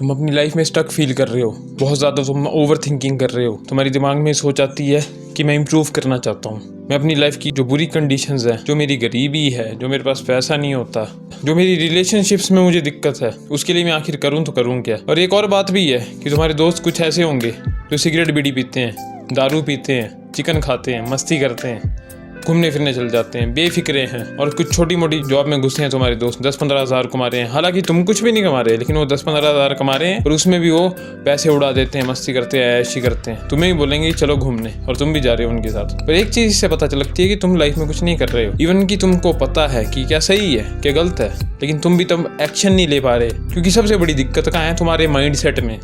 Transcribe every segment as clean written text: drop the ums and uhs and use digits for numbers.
तुम अपनी लाइफ में स्टक फील कर रहे हो, बहुत ज़्यादा तुम ओवर थिंकिंग कर रहे हो, तुम्हारे दिमाग में सोच आती है कि मैं इम्प्रूव करना चाहता हूँ, मैं अपनी लाइफ की जो बुरी कंडीशंस हैं, जो मेरी गरीबी है, जो मेरे पास पैसा नहीं होता, जो मेरी रिलेशनशिप्स में मुझे दिक्कत है, उसके लिए मैं आखिर करूँ तो करूँ क्या। और एक और बात भी है कि तुम्हारे दोस्त कुछ ऐसे होंगे जो सिगरेट बीड़ी पीते हैं, दारू पीते हैं, चिकन खाते हैं, मस्ती करते हैं, घूमने फिरने चल जाते हैं, बेफिक्रे हैं, और कुछ छोटी मोटी जॉब में घुसे हैं तुम्हारे दोस्त, 10-15 हज़ार कमा रहे हैं। हालांकि तुम कुछ भी नहीं कमा रहे, लेकिन वो 10-15 हज़ार कमा रहे हैं और उसमें भी वो पैसे उड़ा देते हैं, मस्ती करते हैं, ऐशी करते हैं। तुम्हें भी बोलेंगे चलो घूमने, और तुम भी जा रहे हो उनके साथ। पर एक चीज़ इससे पता चलती है कि तुम लाइफ में कुछ नहीं कर रहे हो, इवन कि तुमको पता है कि क्या सही है क्या गलत है, लेकिन तुम भी तुम एक्शन नहीं ले पा रहे। क्योंकि सबसे बड़ी दिक्कत कहाँ है? तुम्हारे माइंड सेट में।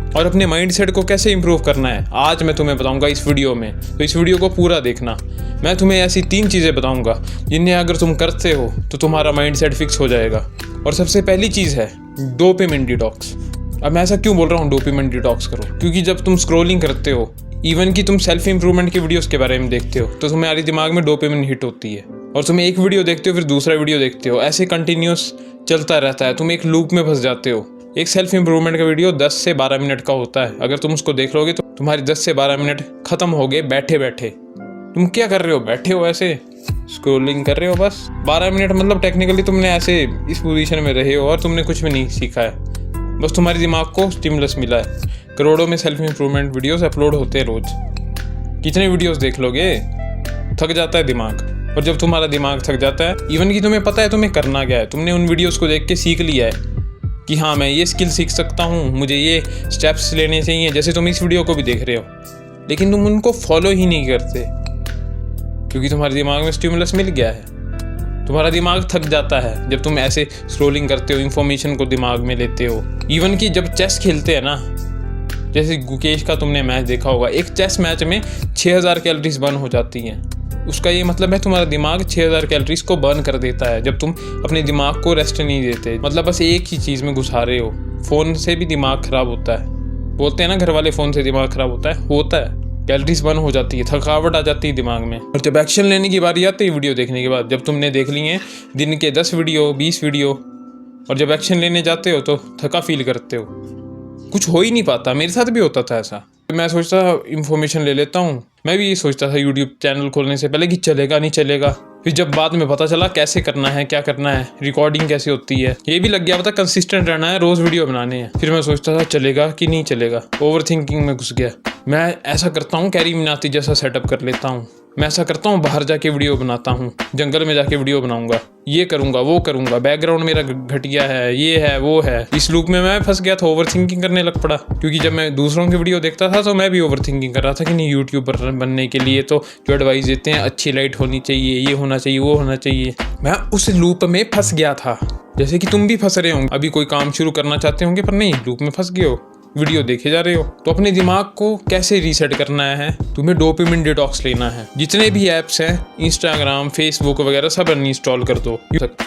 और अपने माइंड सेट को कैसे इंप्रूव करना है आज मैं तुम्हें बताऊंगा इस वीडियो में, तो इस वीडियो को पूरा देखना। मैं तुम्हें ऐसी 3 चीज़ें बताऊंगा जिन्हें अगर तुम करते हो तो तुम्हारा माइंड सेट फिक्स हो जाएगा। और सबसे पहली चीज़ है डोपामिन डिटॉक्स। अब मैं ऐसा क्यों बोल रहा हूँ डोपामिन डिटॉक्स करो? क्योंकि जब तुम स्क्रोलिंग करते हो, इवन कि तुम सेल्फ इंप्रूवमेंट की वीडियोस के बारे में देखते हो, तो तुम्हारे दिमाग में डोपामिन हिट होती है और तुम एक वीडियो देखते हो फिर दूसरा वीडियो देखते हो, ऐसे कंटिन्यूस चलता रहता है, तुम एक लूप में फंस जाते हो। एक सेल्फ इंप्रूवमेंट का वीडियो 10 से 12 मिनट का होता है, अगर तुम उसको देख लोगे तो तुम्हारे 10 से 12 मिनट खत्म हो गए बैठे बैठे। तुम क्या कर रहे हो? बैठे हो ऐसे स्क्रोलिंग कर रहे हो बस 12 मिनट, मतलब टेक्निकली तुमने ऐसे इस पोजीशन में रहे हो और तुमने कुछ भी नहीं सीखा है, बस तुम्हारे दिमाग को स्टिमुलस मिला है। करोड़ों में सेल्फ इंप्रूवमेंट वीडियोस अपलोड होते हैं रोज, कितने वीडियोस देख लोगे? थक जाता है दिमाग। और जब तुम्हारा दिमाग थक जाता है, इवन कि तुम्हें पता है तुम्हें करना क्या है, तुमने उन वीडियोस को देख के सीख लिया है कि हाँ मैं ये स्किल सीख सकता हूँ, मुझे ये स्टेप्स लेने चाहिए, जैसे तुम इस वीडियो को भी देख रहे हो, लेकिन तुम उनको फॉलो ही नहीं करते क्योंकि तुम्हारे दिमाग में स्टिमुलस मिल गया है। तुम्हारा दिमाग थक जाता है जब तुम ऐसे स्क्रोलिंग करते हो, इंफॉर्मेशन को दिमाग में लेते हो। इवन कि जब चेस खेलते हैं ना, जैसे गुकेश का तुमने मैच देखा होगा, एक चेस मैच में 6000 कैलोरीज बर्न हो जाती हैं। उसका ये मतलब है तुम्हारा दिमाग 6000 कैलोरीज को बर्न कर देता है जब तुम अपने दिमाग को रेस्ट नहीं देते, मतलब बस एक ही चीज़ में घुसा रहे हो। फ़ोन से भी दिमाग ख़राब होता है, बोलते हैं ना घर वाले फ़ोन से दिमाग ख़राब होता है, कैलोरीज बर्न हो जाती है, थकावट आ जाती है दिमाग में। और जब एक्शन लेने की बारी आती है वीडियो देखने के बाद, जब तुमने देख ली हैं दिन के 10 वीडियो 20 वीडियो, और जब एक्शन लेने जाते हो तो थका फील करते हो, कुछ हो ही नहीं पाता। मेरे साथ भी होता था ऐसा। मैं सोचता था इन्फॉर्मेशन ले लेता हूँ, मैं भी ये सोचता था यूट्यूब चैनल खोलने से पहले कि चलेगा नहीं चलेगा, फिर जब बाद में पता चला कैसे करना है, क्या करना है, रिकॉर्डिंग कैसे होती है, ये भी लग गया पता कंसिस्टेंट रहना है, रोज़ वीडियो बनाने हैं। फिर मैं सोचता था चलेगा कि नहीं चलेगा, ओवर थिंकिंग में घुस गया। मैं ऐसा करता हूँ कैरी मिनाती जैसा सेटअप कर लेता हूँ, मैं ऐसा करता हूँ बाहर जाके वीडियो बनाता हूँ, जंगल में जाके वीडियो बनाऊंगा, ये करूंगा वो करूंगा, बैकग्राउंड मेरा घटिया है, ये है वो है। इस लूप में मैं फंस गया था, ओवर थिंकिंग करने लग पड़ा। क्योंकि जब मैं दूसरों की वीडियो देखता था तो मैं भी ओवर थिंकिंग कर रहा था कि नहीं यूट्यूबर बनने के लिए तो जो एडवाइस देते हैं, अच्छी लाइट होनी चाहिए, ये होना चाहिए, वो होना चाहिए। मैं उस लूप में फंस गया था, जैसे कि तुम भी फंस रहे होंगे। अभी कोई काम शुरू करना चाहते होंगे पर नहीं, लूप में फंस गए हो, वीडियो देखे जा रहे हो। तो अपने दिमाग को कैसे रीसेट करना है? तुम्हें डोपामिन डिटॉक्स लेना है। जितने भी ऐप्स हैं, इंस्टाग्राम, फेसबुक वगैरह, सब अनइंस्टॉल कर दो।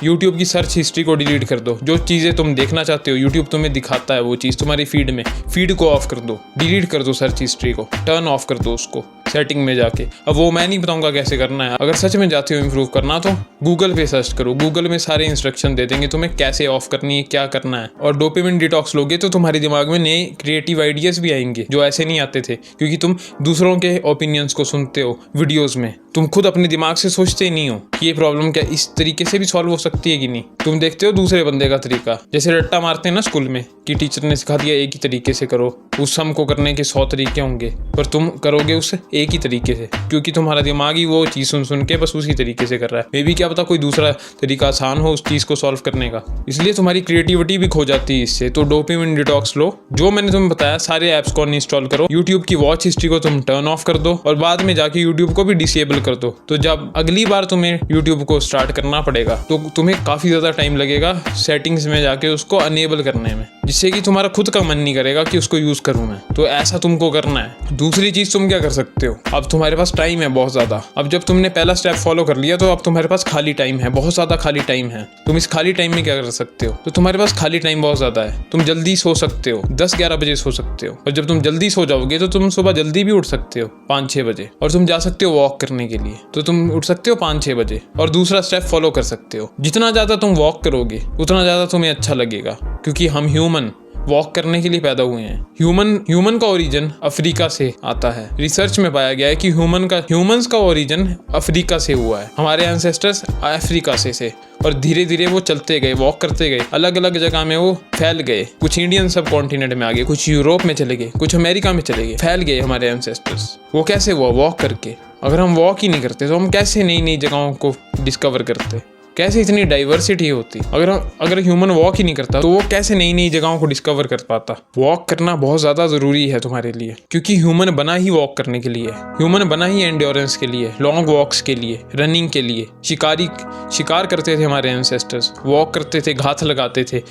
यूट्यूब की सर्च हिस्ट्री को डिलीट कर दो। जो चीज़ें तुम देखना चाहते हो यूट्यूब तुम्हें दिखाता है वो चीज़ तुम्हारी फीड में, फीड को ऑफ कर दो, डिलीट कर दो सर्च हिस्ट्री को, टर्न ऑफ कर दो उसको सेटिंग में जाके। अब वो मैं नहीं बताऊंगा कैसे करना है, अगर सच में चाहते हो इंप्रूव करना तो गूगल पे सर्च करो, गूगल में सारे इंस्ट्रक्शन दे देंगे तुम्हें कैसे ऑफ करनी है, क्या करना है। और डोपामिन डिटॉक्स लोगे तो तुम्हारे दिमाग में नए क्रिएटिव आइडियाज भी आएंगे जो ऐसे नहीं आते थे, क्योंकि तुम दूसरों के ओपिनियंस को सुनते हो वीडियोस में, तुम खुद अपने दिमाग से सोचते ही नहीं हो कि ये प्रॉब्लम क्या इस तरीके से भी सॉल्व हो सकती है कि नहीं। तुम देखते हो दूसरे बंदे का तरीका, जैसे रट्टा मारते हैं ना स्कूल में कि टीचर ने सिखा दिया एक ही तरीके से करो, उस सम को करने के 100 तरीके होंगे, पर तुम करोगे उसे एक ही तरीके से, क्योंकि तुम्हारा दिमाग ही वो चीज़ सुन सुन के बस उसी तरीके से कर रहा है। मे बी क्या पता कोई दूसरा तरीका आसान हो उस चीज़ को सॉल्व करने का, इसलिए तुम्हारी क्रिएटिविटी भी खो जाती है इससे। तो डोपामिन डिटॉक्स लो, जो मैंने तुम्हें बताया सारे ऐप्स को अनइंस्टॉल करो, यूट्यूब की वॉच हिस्ट्री को तुम टर्न ऑफ कर दो, और बाद में जाके यूट्यूब को भी डिसेबल कर दो। तो जब अगली बार तुम्हें यूट्यूब को स्टार्ट करना पड़ेगा तो तुम्हें काफ़ी ज़्यादा टाइम लगेगा सेटिंग्स में जाके उसको अनेबल करने में, जिससे कि तुम्हारा खुद का मन नहीं करेगा कि उसको यूज़ करूँ मैं। तो ऐसा तुमको करना है। दूसरी चीज़ तुम क्या कर सकते हो, अब तुम्हारे पास टाइम है बहुत ज़्यादा। अब जब तुमने पहला स्टेप फॉलो कर लिया तो अब तुम्हारे पास खाली टाइम है, बहुत ज़्यादा खाली टाइम है। तुम इस खाली टाइम में क्या कर सकते हो? तो तुम्हारे पास खाली टाइम बहुत ज़्यादा है, तुम जल्दी सो सकते हो, 10-11 बजे सो सकते हो, और जब तुम जल्दी सो जाओगे तो तुम सुबह जल्दी भी उठ सकते हो 5-6 बजे, और तुम जा सकते हो वॉक करने के लिए, तो तुम उठ सकते हो 5-6 बजे। और दूसरा स्टेप फॉलो कर सकते हो, जितना ज़्यादा तुम वॉक करोगे उतना ज़्यादा तुम्हें अच्छा लगेगा, क्योंकि हम ह्यूमन वॉक करने के लिए पैदा हुए हैं। ह्यूमन का ओरिजिन अफ्रीका से आता है। रिसर्च में पाया गया है कि ह्यूमंस का ओरिजिन अफ्रीका से हुआ है। हमारे एंसेस्टर्स अफ्रीका से और धीरे धीरे वो चलते गए, वॉक करते गए, अलग अलग जगह में वो फैल गए। कुछ इंडियन सब कॉन्टिनेंट में आ गए, कुछ यूरोप में चले गए, कुछ अमेरिका में चले गए, फैल गए हमारे एंसेस्टर्स। वो कैसे हुआ? वॉक करके। अगर हम वॉक ही नहीं करते तो हम कैसे नई नई जगहों को डिस्कवर करते? कैसे इतनी डाइवर्सिटी होती? अगर ह्यूमन वॉक ही नहीं करता तो वो कैसे नई नई जगहों को डिस्कवर कर पाता? वॉक करना बहुत ज़्यादा ज़रूरी है तुम्हारे लिए, क्योंकि ह्यूमन बना ही वॉक करने के लिए। ह्यूमन बना ही एंड्योरेंस के लिए, लॉन्ग वॉक्स के लिए, रनिंग के लिए। शिकार करते थे हमारे एंसेस्टर्स, वॉक करते थे, घात लगाते थे,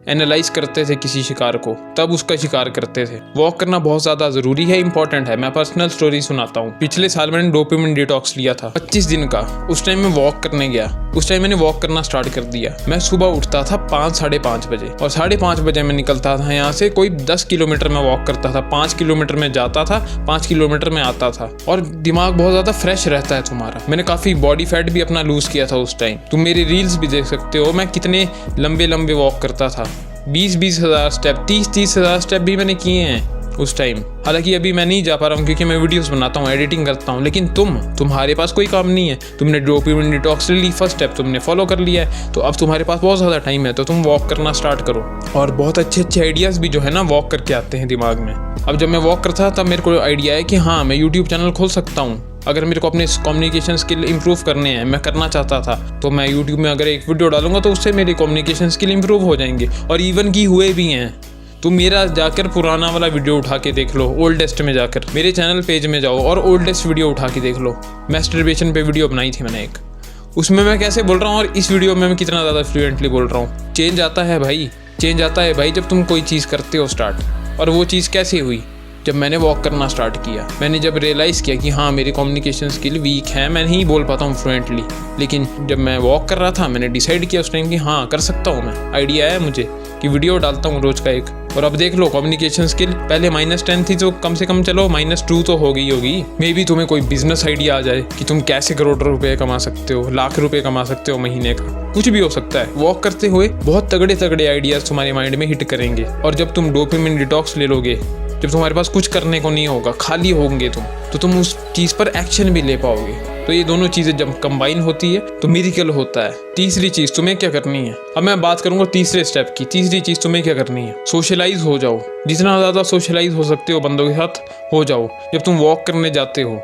एनालाइज करते थे किसी शिकार को, तब उसका शिकार करते थे। वॉक करना बहुत ज़्यादा ज़रूरी है, इंपॉर्टेंट है। मैं पर्सनल स्टोरी सुनाता हूँ। पिछले साल मैंने डोपामिन डिटॉक्स लिया था 25 दिन का। उस टाइम मैं वॉक करने गया, उस टाइम मैंने वॉक करना स्टार्ट कर दिया। मैं सुबह उठता था 5 साढ़े 5 बजे और 5:30 बजे मैं निकलता था यहाँ से। कोई 10 किलोमीटर में वॉक करता था, 5 किलोमीटर में जाता था, 5 किलोमीटर में आता था। और दिमाग बहुत ज़्यादा फ्रेश रहता है तुम्हारा। मैंने काफ़ी बॉडी फैट भी अपना लूज़ किया था उस टाइम। तुम मेरी रील्स भी देख सकते हो, मैं कितने लंबे लंबे वॉक करता था। 20-20 हज़ार स्टेप, 30-30 हज़ार स्टेप भी मैंने किए हैं उस टाइम। हालांकि अभी मैं नहीं जा पा रहा हूँ क्योंकि मैं वीडियोस बनाता हूँ, एडिटिंग करता हूँ। लेकिन तुम्हारे पास कोई काम नहीं है, तुमने डोपामिन डिटॉक्स ले ली, फर्स्ट स्टेप तुमने फॉलो कर लिया है, तो अब तुम्हारे पास बहुत ज़्यादा टाइम है, तो तुम वॉक करना स्टार्ट करो। और बहुत अच्छे अच्छे आइडियाज़ भी जो है ना वॉक करके आते हैं दिमाग में। अब जब मैं वॉक करता था तब मेरे को आइडिया है कि हाँ, मैं यूट्यूब चैनल खोल सकता हूँ। अगर मेरे को अपने कम्युनिकेशन स्किल इंप्रूव करने हैं, मैं करना चाहता था, तो मैं यूट्यूब में अगर एक वीडियो डालूंगा तो उससे मेरे कम्युनिकेशन स्किल इंप्रूव हो जाएंगे। और इवन की हुए भी हैं। तुम मेरा जाकर पुराना वाला वीडियो उठा के देख लो, ओल्डेस्ट में जाकर मेरे चैनल पेज में जाओ और ओल्डेस्ट वीडियो उठा के देख लो। मैस्टरबेशन पे वीडियो बनाई थी मैंने एक, उसमें मैं कैसे बोल रहा हूँ और इस वीडियो में मैं कितना ज़्यादा फ्लुएंटली बोल रहा हूँ। चेंज आता है भाई, चेंज आता है भाई जब तुम कोई चीज़ करते हो स्टार्ट। और वो चीज़ कैसे हुई? जब मैंने वॉक करना स्टार्ट किया, मैंने जब रियलाइज़ किया कि हाँ, मेरी कम्युनिकेशन स्किल वीक है, मैं नहीं बोल पाता हूँ फ्लुएंटली। लेकिन जब मैं वॉक कर रहा था मैंने डिसाइड किया उस टाइम कि हाँ, कर सकता हूँ मैं। आइडिया है मुझे कि वीडियो डालता हूँ रोज़ का एक। और अब देख लो, कम्युनिकेशन स्किल पहले -10 थी, तो कम से कम चलो -2 तो हो गई होगी। मे बी तुम्हें कोई बिजनेस आइडिया आ जाए कि तुम कैसे करोड़ रुपए कमा सकते हो, लाख रुपए कमा सकते हो महीने का, कुछ भी हो सकता है। वॉक करते हुए बहुत तगड़े तगड़े आइडियाज़ तुम्हारे माइंड में हिट करेंगे। और जब तुम डोपामिन डिटॉक्स ले लोगे, जब तुम्हारे पास कुछ करने को नहीं होगा, खाली होंगे तो तुम उस चीज़ पर एक्शन भी ले पाओगे। तो ये दोनों चीज़ें जब कंबाइन होती है तो मिरेकल होता है। तीसरी चीज़ तुम्हें क्या करनी है, अब मैं बात करूंगा तीसरे स्टेप की। तीसरी चीज़ तुम्हें क्या करनी है, सोशलाइज हो जाओ। जितना ज़्यादा सोशलाइज हो सकते हो बंदों के साथ हो जाओ। जब तुम वॉक करने जाते हो,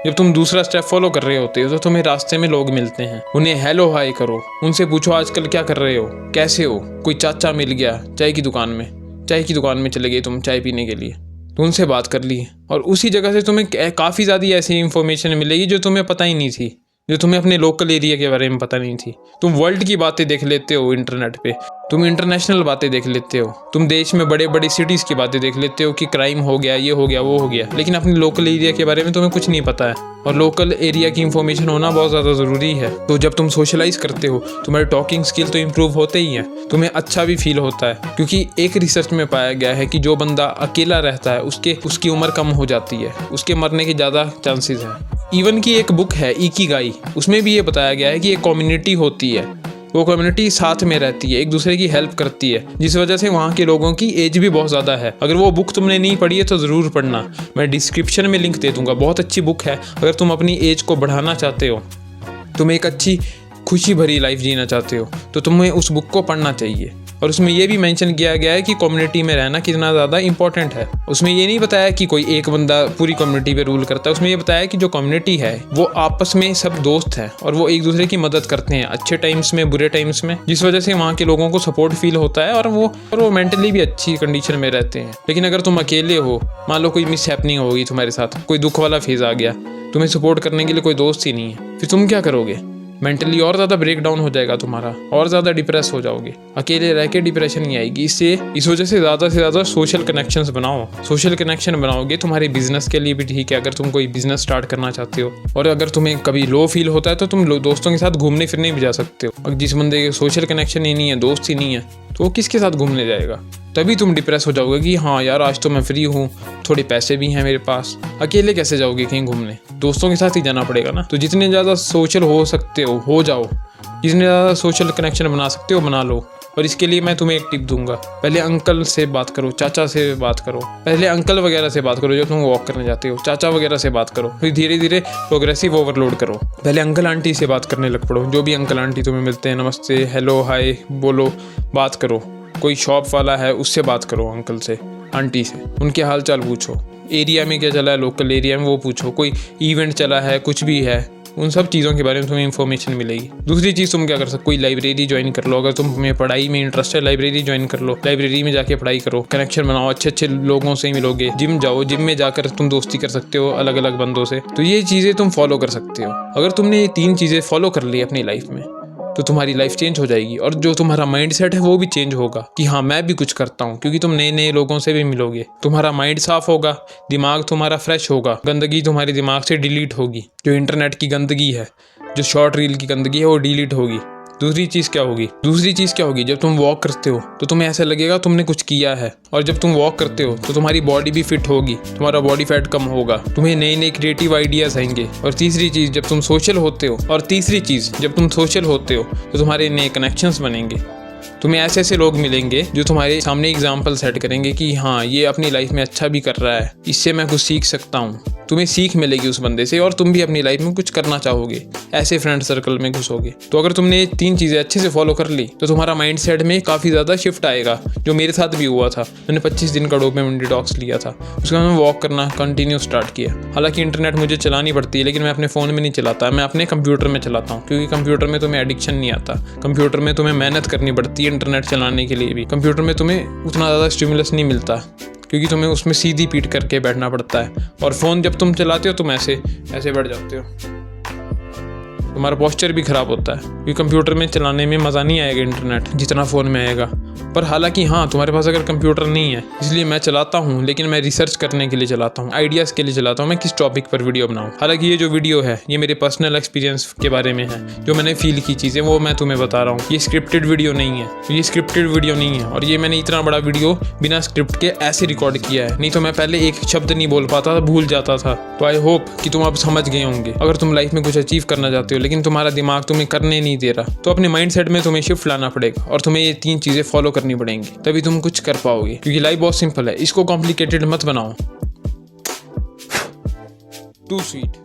जब तुम दूसरा स्टेप फॉलो कर रहे होते हो, तो तुम्हें रास्ते में लोग मिलते हैं, उन्हें हेलो हाय करो, उनसे पूछो आजकल क्या कर रहे हो, कैसे हो। कोई चाचा मिल गया चाय की दुकान में चले गए तुम चाय पीने के लिए, तो उनसे बात कर ली और उसी जगह से तुम्हें काफ़ी ज़्यादा ऐसी इंफॉर्मेशन मिलेगी जो तुम्हें पता ही नहीं थी, जो तुम्हें अपने लोकल एरिया के बारे में पता नहीं थी। तुम वर्ल्ड की बातें देख लेते हो इंटरनेट पे, तुम इंटरनेशनल बातें देख लेते हो, तुम देश में बड़े बड़े सिटीज़ की बातें देख लेते हो कि क्राइम हो गया, ये हो गया, वो हो गया। लेकिन अपने लोकल एरिया के बारे में तुम्हें कुछ नहीं पता है, और लोकल एरिया की इंफॉर्मेशन होना बहुत ज़्यादा ज़रूरी है। तो जब तुम सोशलाइज करते हो, तुम्हारे टॉकिंग स्किल तो इम्प्रूव होते ही हैं, तुम्हें अच्छा भी फील होता है। क्योंकि एक रिसर्च में पाया गया है कि जो बंदा अकेला रहता है उसकी उम्र कम हो जाती है, उसके मरने के ज़्यादा चांसेस हैं। इवन की एक बुक है इकिगाई, उसमें भी ये बताया गया है कि एक कम्युनिटी होती है, वो कम्युनिटी साथ में रहती है, एक दूसरे की हेल्प करती है, जिस वजह से वहाँ के लोगों की एज भी बहुत ज़्यादा है। अगर वो बुक तुमने नहीं पढ़ी है तो ज़रूर पढ़ना, मैं डिस्क्रिप्शन में लिंक दे दूँगा। बहुत अच्छी बुक है। अगर तुम अपनी एज को बढ़ाना चाहते हो, तुम एक अच्छी खुशी भरी लाइफ जीना चाहते हो, तो तुम्हें उस बुक को पढ़ना चाहिए। और उसमें ये भी मेंशन किया गया है कि कम्युनिटी में रहना कितना ज़्यादा इंपॉर्टेंट है। उसमें ये नहीं बताया कि कोई एक बंदा पूरी कम्युनिटी पे रूल करता है, उसमें ये बताया कि जो कम्युनिटी है वो आपस में सब दोस्त हैं और वो एक दूसरे की मदद करते हैं, अच्छे टाइम्स में, बुरे टाइम्स में, जिस वजह से वहाँ के लोगों को सपोर्ट फील होता है और वो मेंटली भी अच्छी कंडीशन में रहते हैं। लेकिन अगर तुम अकेले हो, मान लो कोई मिस हैपनिंग होगी तुम्हारे साथ, कोई दुख वाला फेज आ गया, तुम्हें सपोर्ट करने के लिए कोई दोस्त ही नहीं है, फिर तुम क्या करोगे? मेंटली और ज़्यादा ब्रेक डाउन हो जाएगा तुम्हारा, और ज़्यादा डिप्रेस हो जाओगे। अकेले रह के डिप्रेशन नहीं आएगी। इस वजह से ज़्यादा सोशल कनेक्शंस बनाओ। सोशल कनेक्शन बनाओगे तुम्हारे बिजनेस के लिए भी ठीक है, अगर तुम कोई बिजनेस स्टार्ट करना चाहते हो। और अगर तुम्हें कभी लो फील होता है तो तुम दोस्तों के साथ घूमने फिरने भी जा सकते हो। और जिस बंदे के सोशल कनेक्शन ही नहीं है, दोस्त ही नहीं है, तो वो किसके साथ घूमने जाएगा? तभी तुम डिप्रेस हो जाओगे कि हाँ यार, आज तो मैं फ्री हूँ, थोड़े पैसे भी हैं मेरे पास। अकेले कैसे जाओगे कहीं घूमने? दोस्तों के साथ ही जाना पड़ेगा ना। तो जितने ज़्यादा सोशल हो सकते हो जाओ, जितने ज़्यादा सोशल कनेक्शन बना सकते हो बना लो। और इसके लिए मैं तुम्हें एक टिप दूंगा, पहले अंकल से बात करो, चाचा से बात करो, पहले अंकल वगैरह से बात करो जो तुम वॉक करने जाते हो, चाचा वगैरह से बात करो, फिर धीरे धीरे प्रोग्रेसिव ओवरलोड करो। पहले अंकल आंटी से बात करने लग पड़ो, जो भी अंकल आंटी तुम्हें मिलते हैं, नमस्ते, हेलो, हाय बोलो, बात करो। कोई शॉप वाला है उससे बात करो, अंकल से, आंटी से, उनके हाल चाल पूछो। एरिया में क्या चला है, लोकल एरिया में वो पूछो। कोई इवेंट चला है, कुछ भी है, उन सब चीज़ों के बारे में तुम्हें इन्फॉर्मेशन मिलेगी। दूसरी चीज़ तुम क्या कर सकते हो, कोई लाइब्रेरी ज्वाइन कर लो। अगर तुम्हें पढ़ाई में इंटरेस्ट है, लाइब्रेरी ज्वाइन कर लो, लाइब्रेरी में जाके पढ़ाई करो, कनेक्शन बनाओ, अच्छे अच्छे लोगों से मिलोगे। जिम जाओ, जिम में जाकर तुम दोस्ती कर सकते हो अलग अलग बंदों से। तो ये चीज़ें तुम फॉलो कर सकते हो। अगर तुमने ये 3 चीज़ें फॉलो कर ली अपनी लाइफ में तो तुम्हारी लाइफ चेंज हो जाएगी, और जो तुम्हारा माइंड सेट है वो भी चेंज होगा कि हाँ मैं भी कुछ करता हूँ, क्योंकि तुम नए नए लोगों से भी मिलोगे। तुम्हारा माइंड साफ होगा, दिमाग तुम्हारा फ्रेश होगा, गंदगी तुम्हारे दिमाग से डिलीट होगी। जो इंटरनेट की गंदगी है, जो शॉर्ट रील की गंदगी है, वो डिलीट होगी। दूसरी चीज़ क्या होगी, जब तुम वॉक करते हो तो तुम्हें ऐसा लगेगा तुमने कुछ किया है, और जब तुम वॉक करते हो तो तुम्हारी बॉडी भी फिट होगी, तुम्हारा बॉडी फैट कम होगा, तुम्हें नए नए क्रिएटिव आइडियाज़ आएंगे। और तीसरी चीज़, जब तुम सोशल होते हो तो तुम्हारे नए कनेक्शंस बनेंगे। तुम्हें ऐसे ऐसे लोग मिलेंगे जो तुम्हारे सामने एग्जाम्पल सेट करेंगे कि हाँ ये अपनी लाइफ में अच्छा भी कर रहा है, इससे मैं कुछ सीख सकता हूँ। तुम्हें सीख मिलेगी उस बंदे से, और तुम भी अपनी लाइफ में कुछ करना चाहोगे, ऐसे फ्रेंड सर्कल में घुसोगे। तो अगर तुमने ये 3 चीज़ें अच्छे से फॉलो कर ली तो तुम्हारा माइंड सेट में काफ़ी ज़्यादा शिफ्ट आएगा, जो मेरे साथ भी हुआ था। मैंने 25 दिन का डोपामिन डिटॉक्स लिया था, उसके बाद मैं वॉक करना कंटिन्यू स्टार्ट किया। हालांकि इंटरनेट मुझे चलानी पड़ती है, लेकिन मैं अपने फ़ोन में नहीं चलाता, मैं अपने कंप्यूटर में चलाता हूँ, क्योंकि कंप्यूटर में तुम्हें एडिक्शन नहीं आता। कंप्यूटर में तुम्हें मेहनत करनी पड़ती है इंटरनेट चलाने के लिए भी। कंप्यूटर में तुम्हें उतना ज़्यादा स्टिमुलस नहीं मिलता, क्योंकि तुम्हें उसमें सीधी पीठ करके बैठना पड़ता है। और फ़ोन जब तुम चलाते हो तुम ऐसे बैठ जाते हो, तुम्हारा पोस्चर भी ख़राब होता है, क्योंकि कंप्यूटर में चलाने में मज़ा नहीं आएगा इंटरनेट जितना फ़ोन में आएगा। पर हालांकि हाँ, तुम्हारे पास अगर कंप्यूटर नहीं है, इसलिए मैं चलाता हूँ, लेकिन मैं रिसर्च करने के लिए चलाता हूँ, आइडियाज़ के लिए चलाता हूँ, मैं किस टॉपिक पर वीडियो बनाऊँ। हालांकि ये जो वीडियो है ये मेरे पर्सनल एक्सपीरियंस के बारे में है, जो मैंने फील की चीज़ें वो मैं तुम्हें बता रहा हूँ। ये स्क्रिप्टेड वीडियो नहीं है, और ये मैंने इतना बड़ा वीडियो बिना स्क्रिप्ट के ऐसे रिकॉर्ड किया है, नहीं तो मैं पहले एक शब्द नहीं बोल पाता था, भूल जाता था। तो आई होप कि तुम अब समझ गए होंगे। अगर तुम लाइफ में कुछ अचीव करना चाहते हो लेकिन तुम्हारा दिमाग तुम्हें करने नहीं दे रहा, तो अपने माइंड सेट में तुम्हें शिफ्ट लाना पड़ेगा, और तुम्हें ये 3 चीज़ें फॉलो करनी पड़ेंगी, तभी तुम कुछ कर पाओगे। क्योंकि लाइफ बहुत सिंपल है, इसको कॉम्प्लिकेटेड मत बनाओ। Too sweet.